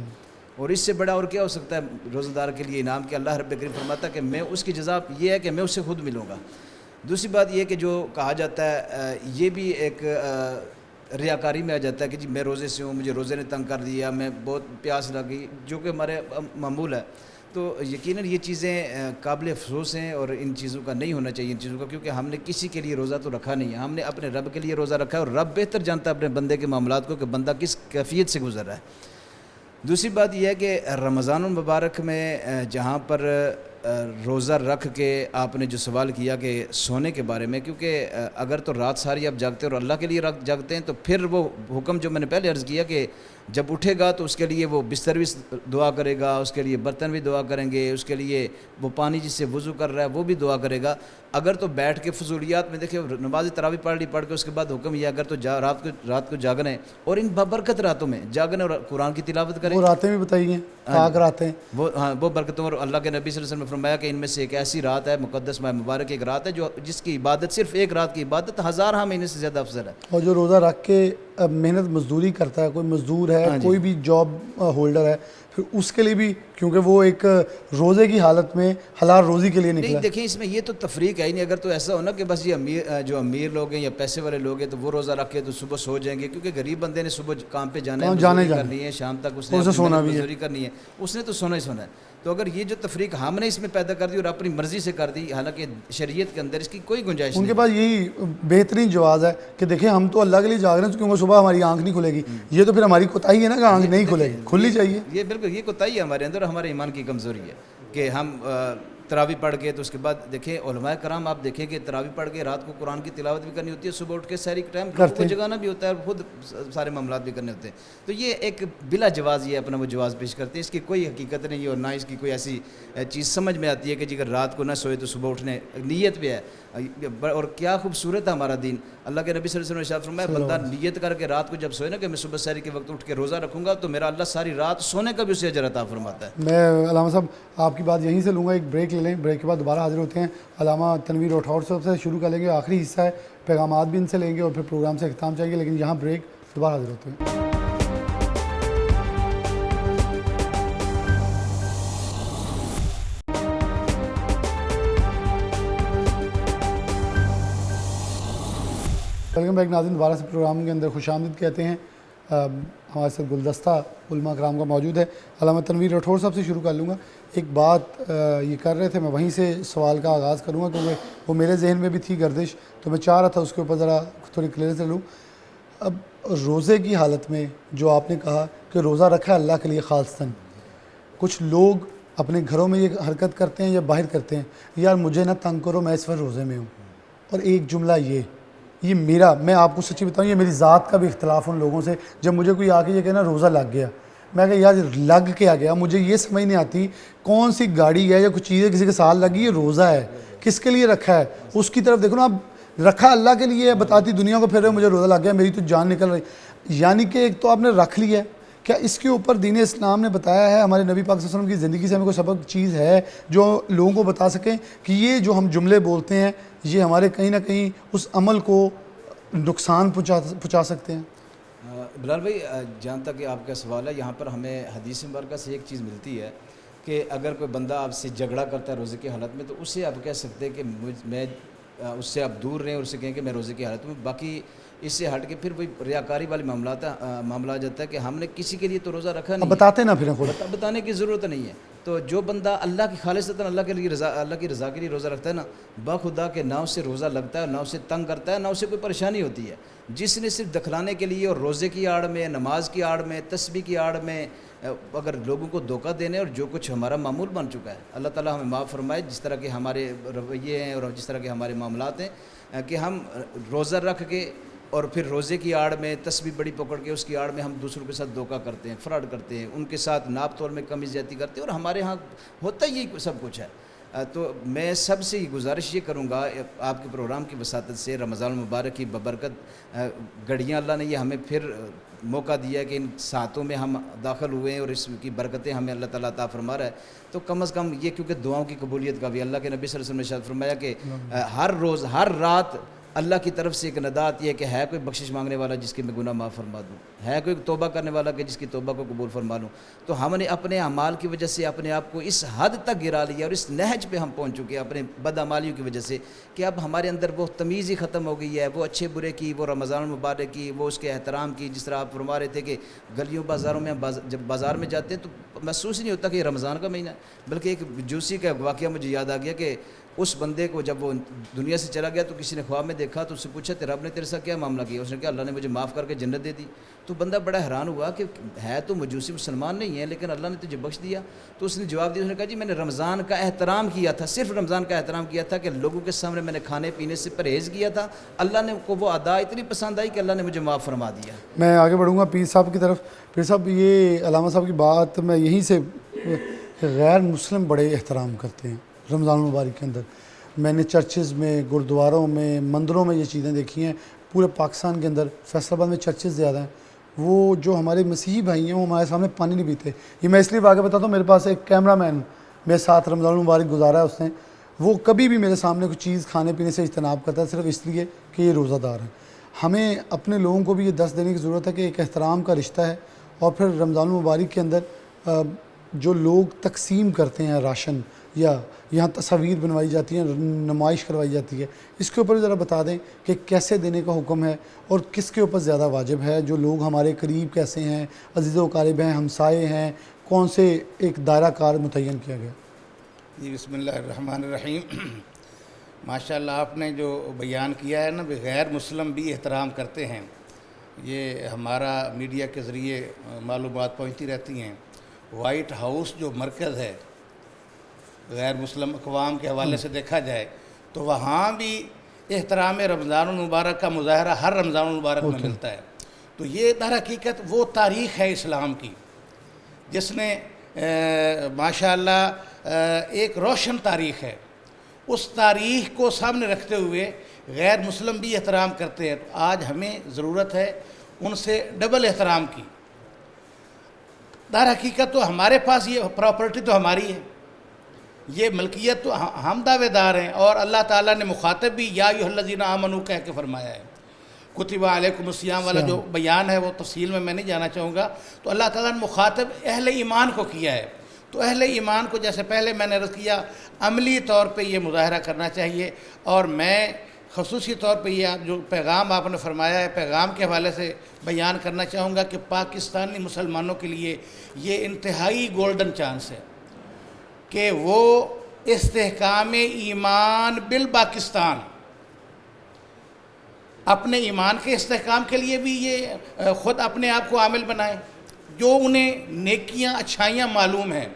S4: اور اس سے بڑا اور کیا ہو سکتا ہے روزہ دار کے لیے انعام کہ اللہ رب کریم فرماتا ہے کہ میں اس کی جزا یہ ہے کہ میں اسے خود ملوں گا۔ دوسری بات یہ کہ جو کہا جاتا ہے یہ بھی ایک ریاکاری میں آ جاتا ہے کہ جی میں روزے سے ہوں، مجھے روزے نے تنگ کر دیا، میں بہت پیاس لگی، جو کہ ہمارے معمول ہے۔ تو یقیناً یہ چیزیں قابل افسوس ہیں اور ان چیزوں کا نہیں ہونا چاہیے ان چیزوں کا، کیونکہ ہم نے کسی کے لیے روزہ تو رکھا نہیں ہے، ہم نے اپنے رب کے لیے روزہ رکھا ہے اور رب بہتر جانتا ہے اپنے بندے کے معاملات کو کہ بندہ کس کیفیت سے گزر رہا ہے۔ دوسری بات یہ ہے کہ رمضان المبارک میں جہاں پر روزہ رکھ کے آپ نے جو سوال کیا کہ سونے کے بارے میں، کیونکہ اگر تو رات ساری آپ جاگتے اور اللہ کے لیے جاگتے ہیں تو پھر وہ حکم جو میں نے پہلے عرض کیا کہ جب اٹھے گا تو اس کے لیے وہ بستر بھی دعا کرے گا، اس کے لیے برتن بھی دعا کریں گے، اس کے لیے وہ پانی جس سے وضو کر رہا ہے وہ بھی دعا کرے گا۔ اگر تو بیٹھ کے فضولیات میں دیکھیں نماز تراویح پڑھ کے اس کے بعد حکم یہ اگر تو رات کو جاگنا ہے اور ان بابرکت راتوں میں جاگنا اور قرآن کی تلاوت کریں،
S1: وہ راتیں بھی بتائیے پاک راتیں،
S4: وہ برکتوں، اور اللہ کے نبی صلی اللہ علیہ وسلم نے فرمایا کہ ان میں سے ایک ایسی رات ہے مقدس ماہ مبارک ایک رات ہے جو جس کی عبادت صرف ایک رات کی عبادت 1000 مہینے سے زیادہ افضل ہے۔
S1: اور جو روزہ رکھ کے محنت مزدوری کرتا ہے، کوئی مزدور ہے کوئی بھی جاب ہولڈر ہے، پھر اس کے لیے بھی کیونکہ وہ ایک روزے کی حالت میں حلال روزی کے لیے نکلا
S4: نہیں دیکھیں اس میں یہ تو تفریق ہے ہی نہیں۔ اگر تو ایسا ہونا کہ بس یہ جو امیر لوگ ہیں یا پیسے والے لوگ ہیں تو وہ روزہ رکھ کے تو صبح سو جائیں گے، کیونکہ غریب بندے نے صبح کام پہ جانا ہے، مزدوری کرنی ہے، شام تک اس نے مزدوری کرنی ہے، اس نے تو سونا ہی سونا ہے۔ تو اگر یہ جو تفریق ہم نے اس میں پیدا کر دی اور اپنی مرضی سے کر دی، حالانکہ شریعت کے اندر اس کی کوئی گنجائش نہیں۔
S1: ان کے پاس یہی بہترین جواز ہے کہ دیکھیں ہم تو اللہ کے لیے جاگ رہے ہیں کیونکہ صبح ہماری آنکھ نہیں کھلے گی، یہ تو پھر ہماری کوتاہی ہے نا کہ آنکھ نہیں کھلے گی، کھلنی چاہیے۔
S4: یہ بالکل یہ کوتاہی ہے ہمارے اندر، ہمارے ایمان کی کمزوری ہے کہ ہم تراویح پڑھ کے تو اس کے بعد دیکھیں علماء کرام آپ دیکھیں کہ تراویح پڑھ کے رات کو قرآن کی تلاوت بھی کرنی ہوتی ہے، صبح اٹھ کے سحری کے ٹائم کو جگانا بھی ہوتا ہے اور خود سارے معاملات بھی کرنے ہوتے ہیں۔ تو یہ ایک بلا جواز یہ اپنا وہ جواز پیش کرتے ہیں، اس کی کوئی حقیقت نہیں ہے اور نہ اس کی کوئی ایسی چیز سمجھ میں آتی ہے کہ اگر رات کو نہ سوئے تو صبح اٹھنے نیت بھی ہے۔ اور کیا خوبصورت ہے ہمارا دین، اللہ کے نبی صلی اللہ علیہ وسلم نے ارشاد فرمایا بندہ نیت کر کے رات کو جب سوئے نا کہ میں صبح سحری کے وقت اٹھ کے روزہ رکھوں گا تو میرا اللہ ساری رات سونے کا بھی اسے اجر عطا فرماتا ہے۔
S1: میں علامہ صاحب آپ کی بات یہیں سے لوں گا، ایک بریک لے لیں، بریک کے بعد دوبارہ حاضر ہوتے ہیں۔ علامہ تنویر راٹھور صاحب سے شروع کر لیں گے، آخری حصہ ہے، پیغامات بھی ان سے لیں گے اور پھر پروگرام سے اختتام چاہیے، لیکن یہاں بریک، دوبارہ حاضر ہوتے ہیں۔ ویلکم بیک ناظرین، دوبارہ سے پروگرام کے اندر خوش آمدید کہتے ہیں۔ ہمارے ساتھ گلدستہ علماء کرام کا موجود ہے۔ علامہ تنویر راٹھور صاحب سے شروع کر لوں گا، ایک بات یہ کر رہے تھے، میں وہیں سے سوال کا آغاز کروں گا کیونکہ وہ میرے ذہن میں بھی تھی گردش، تو میں چاہ رہا تھا اس کے اوپر ذرا تھوڑی کلیئر سے لوں۔ اب روزے کی حالت میں جو آپ نے کہا کہ روزہ رکھا ہے اللہ کے لیے خالصتاً، کچھ لوگ اپنے گھروں میں یہ حرکت کرتے ہیں یا باہر کرتے ہیں، یار مجھے نہ تنگ کرو میں اس وقت روزے میں ہوں، اور ایک جملہ یہ میں آپ کو سچی بتاؤں، یہ میری ذات کا بھی اختلاف ان لوگوں سے، جب مجھے کوئی آ کے یہ کہنا روزہ لگ گیا، میں کہا یار لگ کے آ گیا، مجھے یہ سمجھ نہیں آتی کون سی گاڑی ہے یا کچھ چیزیں کسی کے ساتھ لگی، یہ روزہ ہے کس کے لیے رکھا ہے، اس کی طرف دیکھو نا، اب رکھا اللہ کے لیے، بتاتی دنیا کو پھر رہے مجھے روزہ لگ گیا، میری تو جان نکل رہی، یعنی کہ ایک تو آپ نے رکھ لیا ہے۔ کیا اس کے اوپر دین اسلام نے بتایا ہے، ہمارے نبی پاک صلی اللہ علیہ وسلم کی زندگی سے ہمیں کوئی سبق چیز ہے جو لوگوں کو بتا سکیں کہ یہ جو ہم جملے بولتے ہیں یہ ہمارے کہیں نہ کہیں اس عمل کو نقصان پہنچا سکتے ہیں؟
S4: بلال بھائی، جہاں تک کہ آپ کا سوال ہے، یہاں پر ہمیں حدیث مبارکہ سے ایک چیز ملتی ہے کہ اگر کوئی بندہ آپ سے جھگڑا کرتا ہے روزے کی حالت میں تو اسے آپ کہہ سکتے ہیں کہ میں اس سے آپ دور رہیں اور اسے کہیں کہ میں روزے کی حالت میں، باقی اس سے ہٹ کے پھر وہی ریاکاری والی معاملہ آ جاتا ہے کہ ہم نے کسی کے لیے تو روزہ رکھا نہیں،
S1: بتاتے نہ پھر خود
S4: بتانے کی ضرورت نہیں ہے۔ تو جو بندہ اللہ کی خالصتاً اللہ کی رضا کے لیے روزہ رکھتا ہے نا، بخدا کہ نہ اسے روزہ لگتا ہے، نہ اسے تنگ کرتا ہے، نہ اسے کوئی پریشانی ہوتی ہے۔ جس نے صرف دکھلانے کے لیے اور روزے کی آڑ میں، نماز کی آڑ میں، تسبیح کی آڑ میں اگر لوگوں کو دھوکہ دینے، اور جو کچھ ہمارا معمول بن چکا ہے، اللہ تعالیٰ ہمیں معاف فرمائے، جس طرح کے ہمارے رویے ہیں اور جس طرح کے ہمارے معاملات ہیں کہ ہم روزہ رکھ کے اور پھر روزے کی آڑ میں تسبیح بڑی پکڑ کے اس کی آڑ میں ہم دوسروں کے ساتھ دھوکہ کرتے ہیں، فراڈ کرتے ہیں، ان کے ساتھ ناپ تول میں کمی زیادتی کرتے ہیں، اور ہمارے ہاں ہوتا ہی یہ سب کچھ ہے۔ تو میں سب سے گزارش یہ کروں گا آپ کے پروگرام کی وساطت سے، رمضان المبارک کی ببرکت گھڑیاں اللہ نے یہ ہمیں پھر موقع دیا ہے کہ ان ساتوں میں ہم داخل ہوئے ہیں اور اس کی برکتیں ہمیں اللہ تعالیٰ عطا فرما رہا ہے، تو کم از کم یہ کیونکہ دعاؤں کی قبولیت کا بھی اللہ کے نبی صلی اللہ علیہ وسلم نے ارشاد فرمایا کہ ہر روز ہر رات اللہ کی طرف سے ایک ندات یہ کہ ہے کوئی بخشش مانگنے والا جس کے میں گناہ معاف فرما دوں، ہے کوئی توبہ کرنے والا کہ جس کی توبہ کو قبول فرما لوں. تو ہم نے اپنے اعمال کی وجہ سے اپنے آپ کو اس حد تک گرا لیا اور اس نہج پہ ہم پہنچ چکے ہیں اپنے بدعمالیوں کی وجہ سے کہ اب ہمارے اندر وہ تمیز ہی ختم ہو گئی ہے، وہ اچھے برے کی، وہ رمضان المبارک کی، وہ اس کے احترام کی. جس طرح آپ فرما رہے تھے کہ گلیوں بازاروں میں جب بازار میں جاتے ہیں تو محسوس ہی نہیں ہوتا کہ یہ رمضان کا مہینہ ہے. بلکہ ایک جوسی کا واقعہ مجھے یاد آ گیا کہ اس بندے کو جب وہ دنیا سے چلا گیا تو کسی نے خواب میں دیکھا تو اس سے پوچھا تیرا رب نے تیرے ساتھ کیا معاملہ کیا؟ اس نے کہا اللہ نے مجھے معاف کر کے جنت دے دی. تو بندہ بڑا حیران ہوا کہ ہے تو مجوسی مسلمان نہیں ہے لیکن اللہ نے تجھے بخش دیا. تو اس نے جواب دیا، اس نے کہا جی میں نے رمضان کا احترام کیا تھا، صرف رمضان کا احترام کیا تھا کہ لوگوں کے سامنے میں نے کھانے پینے سے پرہیز کیا تھا، اللہ نے کو وہ ادا اتنی پسند آئی کہ اللہ نے مجھے معاف فرما دیا.
S1: میں آگے بڑھوں گا پیر صاحب کی طرف. پیر صاحب یہ علامہ صاحب کی بات میں یہیں سے، غیر مسلم بڑے احترام کرتے ہیں رمضان المبارک کے اندر. میں نے چرچز میں، گردواروں میں، مندروں میں یہ چیزیں دیکھی ہیں. پورے پاکستان کے اندر فیصل آباد میں چرچز زیادہ ہیں. وہ جو ہمارے مسیحی بھائی ہیں وہ ہمارے سامنے پانی نہیں پیتے. یہ میں اس لیے واقعہ بتاتا ہوں، میرے پاس ایک کیمرہ مین میرے ساتھ رمضان المبارک گزارا ہے اس نے. وہ کبھی بھی میرے سامنے کوئی چیز کھانے پینے سے اجتناب کرتا ہے صرف اس لیے کہ یہ روزہ دار ہے. ہمیں اپنے لوگوں کو بھی یہ درس دینے کی ضرورت ہے کہ ایک احترام کا رشتہ ہے. اور پھر رمضان المبارک کے اندر جو لوگ تقسیم کرتے ہیں راشن یا یہاں تصاویر بنوائی جاتی ہیں، نمائش کروائی جاتی ہے، اس کے اوپر ذرا بتا دیں کہ کیسے دینے کا حکم ہے اور کس کے اوپر زیادہ واجب ہے. جو لوگ ہمارے قریب کیسے ہیں، عزیز و اقارب ہیں، ہمسائے ہیں، کون سے ایک دائرہ کار متعین کیا گیا؟
S3: جی بسم اللہ الرحمن الرحیم. ماشاء اللہ آپ نے جو بیان کیا ہے نا، غیر مسلم بھی احترام کرتے ہیں. یہ ہمارا میڈیا کے ذریعے معلومات پہنچتی رہتی ہیں. وائٹ ہاؤس جو مرکز ہے غیر مسلم اقوام کے حوالے سے دیکھا جائے تو وہاں بھی احترام رمضان المبارک کا مظاہرہ ہر رمضان المبارک میں ملتا ہے. تو یہ در حقیقت وہ تاریخ ہے اسلام کی جس نے ماشاء اللہ ایک روشن تاریخ ہے. اس تاریخ کو سامنے رکھتے ہوئے غیر مسلم بھی احترام کرتے ہیں. تو آج ہمیں ضرورت ہے ان سے ڈبل احترام کی. در حقیقت تو ہمارے پاس یہ پراپرٹی تو ہماری ہے، یہ ملکیت تو ہم دعوے دار ہیں، اور اللہ تعالیٰ نے مخاطب بھی یا ایھا الذین آمنوا کہہ کے فرمایا ہے. کتب علیکم الصیام والا جو بیان ہے وہ تفصیل میں نہیں جانا چاہوں گا. تو اللہ تعالیٰ نے مخاطب اہل ایمان کو کیا ہے. تو اہل ایمان کو جیسے پہلے میں نے عرض کیا عملی طور پہ یہ مظاہرہ کرنا چاہیے. اور میں خصوصی طور پہ یہ جو پیغام آپ نے فرمایا ہے پیغام کے حوالے سے بیان کرنا چاہوں گا کہ پاکستانی مسلمانوں کے لیے یہ انتہائی گولڈن چانس ہے کہ وہ استحکام ایمان بالپاکستان، اپنے ایمان کے استحکام کے لیے بھی یہ خود اپنے آپ کو عامل بنائیں. جو انہیں نیکیاں اچھائیاں معلوم ہیں،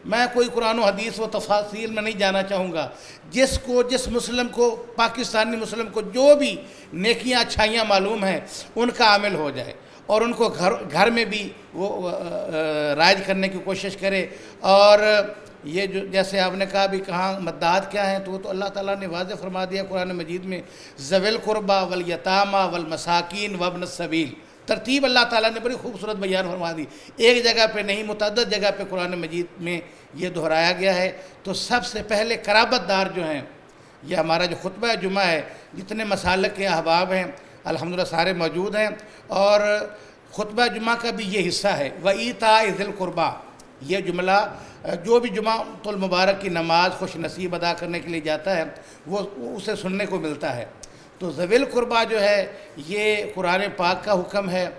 S3: میں کوئی قرآن و حدیث و تفاصیل میں نہیں جانا چاہوں گا، جس مسلم کو، پاکستانی مسلم کو جو بھی نیکیاں اچھائیاں معلوم ہیں ان کا عامل ہو جائے اور ان کو گھر میں بھی وہ رائج کرنے کی کوشش کرے. اور یہ جو جیسے آپ نے کہا بھی کہاں مدعات کیا ہیں، تو وہ تو اللہ تعالیٰ نے واضح فرما دیا قرآن مجید میں، ذوی القربیٰ والیتامیٰ والمساکین وابن السبیل. ترتیب اللہ تعالیٰ نے بڑی خوبصورت بیان فرما دی، ایک جگہ پہ نہیں متعدد جگہ پہ قرآن مجید میں یہ دہرایا گیا ہے. تو سب سے پہلے قرابت دار جو ہیں، یہ ہمارا جو خطبہ جمعہ ہے، جتنے مسالک کے احباب ہیں الحمدللہ سارے موجود ہیں، اور خطبہ جمعہ کا بھی یہ حصہ ہے وَإِيتَاءِ ذِي الْقُرْبَىٰ. یہ جملہ جو بھی جمعۃ المبارک کی نماز خوش نصیب ادا کرنے کے لیے جاتا ہے وہ اسے سننے کو ملتا ہے. تو ذوی القربیٰ جو ہے یہ قرآن پاک کا حکم ہے،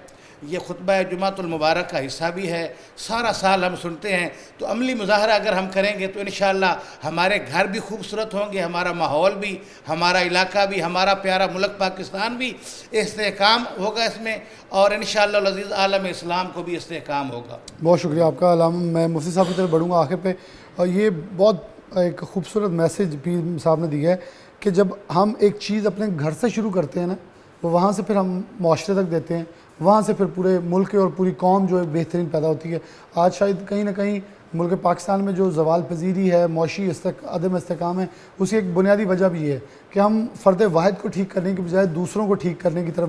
S3: یہ خطبہ جمعۃ المبارک کا حصہ بھی ہے. سارا سال ہم سنتے ہیں. تو عملی مظاہرہ اگر ہم کریں گے تو انشاءاللہ ہمارے گھر بھی خوبصورت ہوں گے، ہمارا ماحول بھی، ہمارا علاقہ بھی، ہمارا پیارا ملک پاکستان بھی استحکام ہوگا اس میں، اور انشاءاللہ العزیز عالم اسلام کو بھی استحکام ہوگا.
S1: بہت شکریہ آپ کا علامہ. میں مفتی صاحب کی طرف بڑھوں گا آخر پہ. اور یہ بہت ایک خوبصورت میسیج پیر صاحب نے دیا ہے کہ جب ہم ایک چیز اپنے گھر سے شروع کرتے ہیں نا، تو وہاں سے پھر ہم معاشرے تک دیتے ہیں، وہاں سے پھر پورے ملک اور پوری قوم جو ہے بہترین پیدا ہوتی ہے. آج شاید کہیں نہ کہیں ملک پاکستان میں جو زوال پذیری ہے، معاشی عدم استحکام ہے، اس کی ایک بنیادی وجہ بھی یہ ہے کہ ہم فرد واحد کو ٹھیک کرنے کی بجائے دوسروں کو ٹھیک کرنے کی طرف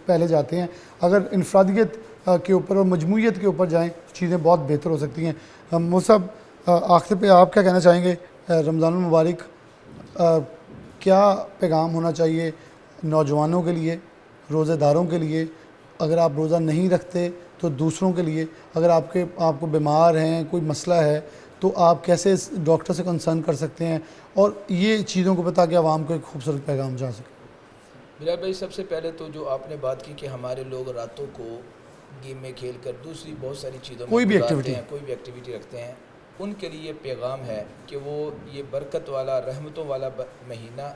S1: پہلے جاتے ہیں. اگر انفرادیت کے اوپر اور مجموعیت کے اوپر جائیں تو چیزیں بہت بہتر ہو سکتی ہیں. مصعب آخر پہ آپ کیا کہنا چاہیں گے؟ رمضان المبارک کیا پیغام ہونا چاہیے نوجوانوں کے لیے، روزہ داروں کے لیے، اگر آپ روزہ نہیں رکھتے تو دوسروں کے لیے، اگر آپ کو بیمار ہیں، کوئی مسئلہ ہے تو آپ کیسے اس ڈاکٹر سے کنسرن کر سکتے ہیں، اور یہ چیزوں کو بتا کے عوام کو ایک خوبصورت پیغام جا سکے؟
S2: بلال بھائی، سب سے پہلے تو جو آپ نے بات کی کہ ہمارے لوگ راتوں کو گیم میں کھیل کر دوسری بہت ساری چیزوں میں
S1: کوئی بھی
S2: گزارتے
S1: ایکٹیویٹی،
S2: ہیں، کوئی بھی ایکٹیویٹی رکھتے ہیں، ان کے لیے پیغام ہے کہ وہ یہ برکت والا، رحمتوں والا مہینہ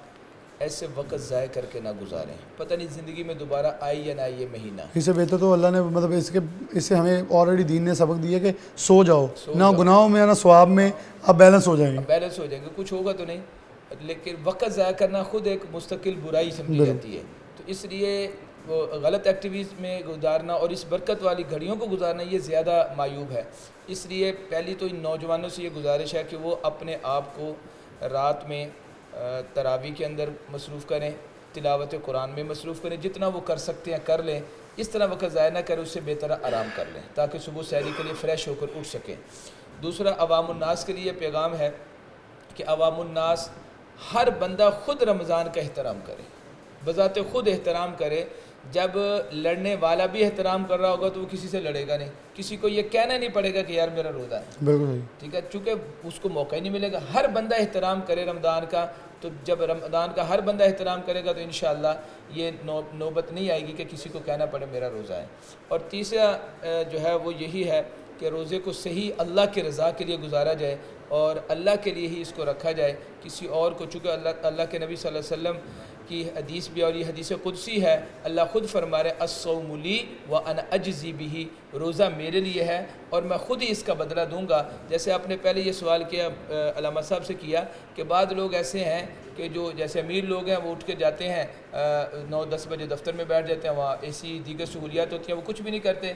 S2: ایسے وقت ضائع کر کے نہ گزاریں۔ پتہ نہیں زندگی میں دوبارہ آئی یا نہ آئی یہ مہینہ۔
S1: اس سے بہتر تو اللہ نے مطلب اس سے ہمیں آلریڈی دین نے سبق دیا کہ سو جاؤ، نہ گناہوں میں نہ ثواب میں، آپ بیلنس ہو جائیں گے۔
S2: بیلنس ہو جائیں گے، کچھ ہوگا تو نہیں، لیکن وقت ضائع کرنا خود ایک مستقل برائی سمجھی جاتی ہے، تو اس لیے وہ غلط ایکٹیویز میں گزارنا اور اس برکت والی گھڑیوں کو گزارنا یہ زیادہ معیوب ہے۔ اس لیے پہلی تو ان نوجوانوں سے یہ گزارش ہے کہ وہ اپنے آپ کو رات میں تراویح کے اندر مصروف کریں، تلاوت قرآن میں مصروف کریں، جتنا وہ کر سکتے ہیں کر لیں، اس طرح وقت ضائع نہ کریں، اس سے بہتر آرام کر لیں تاکہ صبح سحری کے لیے فریش ہو کر اٹھ سکیں۔ دوسرا، عوام الناس کے لیے پیغام ہے کہ عوام الناس ہر بندہ خود رمضان کا احترام کرے، بذات خود احترام کرے۔ جب لڑنے والا بھی احترام کر رہا ہوگا تو وہ کسی سے لڑے گا نہیں، کسی کو یہ کہنا نہیں پڑے گا کہ یار میرا روزہ ہے،
S1: بالکل صحیح۔
S2: ٹھیک ہے، چونکہ اس کو موقع ہی نہیں ملے گا۔ ہر بندہ احترام کرے رمضان کا، تو جب رمضان کا ہر بندہ احترام کرے گا تو انشاءاللہ یہ نوبت نہیں آئے گی کہ کسی کو کہنا پڑے میرا روزہ ہے۔ اور تیسرا جو ہے وہ یہی ہے کہ روزے کو صحیح اللہ کی رضا کے لیے گزارا جائے اور اللہ کے لیے ہی اس کو رکھا جائے، کسی اور کو، چونکہ اللہ کے نبی صلی اللہ علیہ وسلم کی حدیث بھی، اور یہ حدیث قدسی ہے، اللہ خود فرما رہے الصوم لی وانا اجزی بہ، روزہ میرے لیے ہے اور میں خود ہی اس کا بدلہ دوں گا۔ جیسے آپ نے پہلے یہ سوال کیا علامہ صاحب سے کیا کہ بعض لوگ ایسے ہیں کہ جو جیسے امیر لوگ ہیں وہ اٹھ کے جاتے ہیں 9-10 بجے دفتر میں بیٹھ جاتے ہیں، وہاں اے سی دیگر سہولیات ہوتی ہیں، وہ کچھ بھی نہیں کرتے،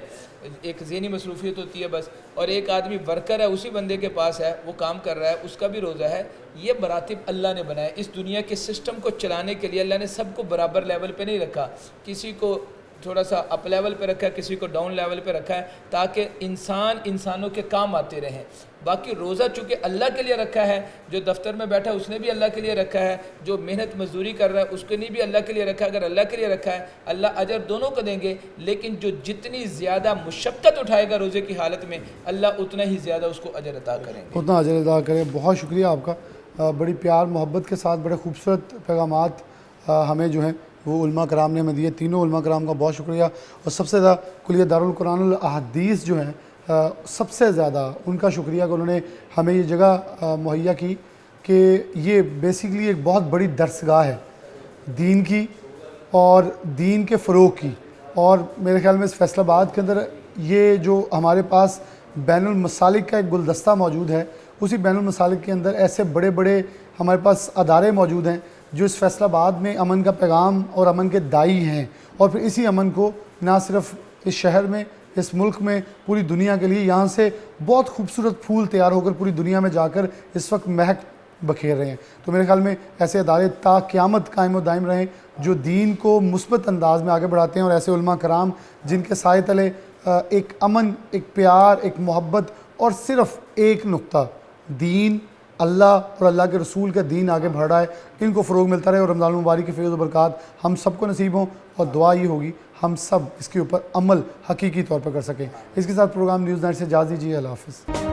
S2: ایک ذہنی مصروفیت ہوتی ہے بس۔ اور ایک آدمی ورکر ہے، اسی بندے کے پاس ہے، وہ کام کر رہا ہے، اس کا بھی روزہ ہے۔ یہ مراتب اللہ نے بنائے، اس دنیا کے سسٹم کو چلانے کے لیے اللہ نے سب کو برابر لیول پہ نہیں رکھا، کسی کو تھوڑا سا اپ لیول پہ رکھا ہے، کسی کو ڈاؤن لیول پہ رکھا ہے، تاکہ انسانوں کے کام آتے رہیں۔ باقی روزہ چونکہ اللہ کے لیے رکھا ہے، جو دفتر میں بیٹھا ہے اس نے بھی اللہ کے لیے رکھا ہے، جو محنت مزدوری کر رہا ہے اس کے لیے بھی اللہ کے لیے رکھا ہے۔ اگر اللہ کے لیے رکھا ہے اللہ اجر دونوں کو دیں گے، لیکن جو جتنی زیادہ مشقت اٹھائے گا روزے کی حالت میں اللہ اتنا ہی زیادہ اس کو اجر عطا کریں گے۔
S1: اتنا اجر ادا کریں۔ بہت شکریہ آپ کا، بڑی پیار محبت کے ساتھ بڑے خوبصورت پیغامات ہمیں جو ہیں وہ علماء کرام نے ہمیں دیے، تینوں علماء کرام کا بہت شکریہ۔ اور سب سے زیادہ کلیہ دارالقرآن الاحادیث جو ہیں سب سے زیادہ ان کا شکریہ کہ انہوں نے ہمیں یہ جگہ مہیا کی کہ یہ بیسیکلی ایک بہت بڑی درسگاہ ہے دین کی اور دین کے فروغ کی۔ اور میرے خیال میں اس فیصل آباد کے اندر یہ جو ہمارے پاس بین المسالک کا ایک گلدستہ موجود ہے، اسی بین المسالک کے اندر ایسے بڑے بڑے ہمارے پاس ادارے موجود ہیں جو اس فیصل آباد میں امن کا پیغام اور امن کے داعی ہیں، اور پھر اسی امن کو نہ صرف اس شہر میں، اس ملک میں، پوری دنیا کے لیے یہاں سے بہت خوبصورت پھول تیار ہو کر پوری دنیا میں جا کر اس وقت مہک بکھیر رہے ہیں۔ تو میرے خیال میں ایسے ادارے تا قیامت قائم و دائم رہیں جو دین کو مثبت انداز میں آگے بڑھاتے ہیں، اور ایسے علماء کرام جن کے سائے تلے ایک امن، ایک پیار، ایک محبت اور صرف ایک نقطہ دین، اللہ اور اللہ کے رسول کا دین آگے بڑھ رہا ہے، ان کو فروغ ملتا رہے اور رمضان المبارک کی فیض و برکات ہم سب کو نصیب ہوں، اور دعا یہ ہوگی ہم سب اس کے اوپر عمل حقیقی طور پر کر سکیں۔ اس کے ساتھ پروگرام نیوز نائٹ سے اجازت دیجیے، اللہ حافظ۔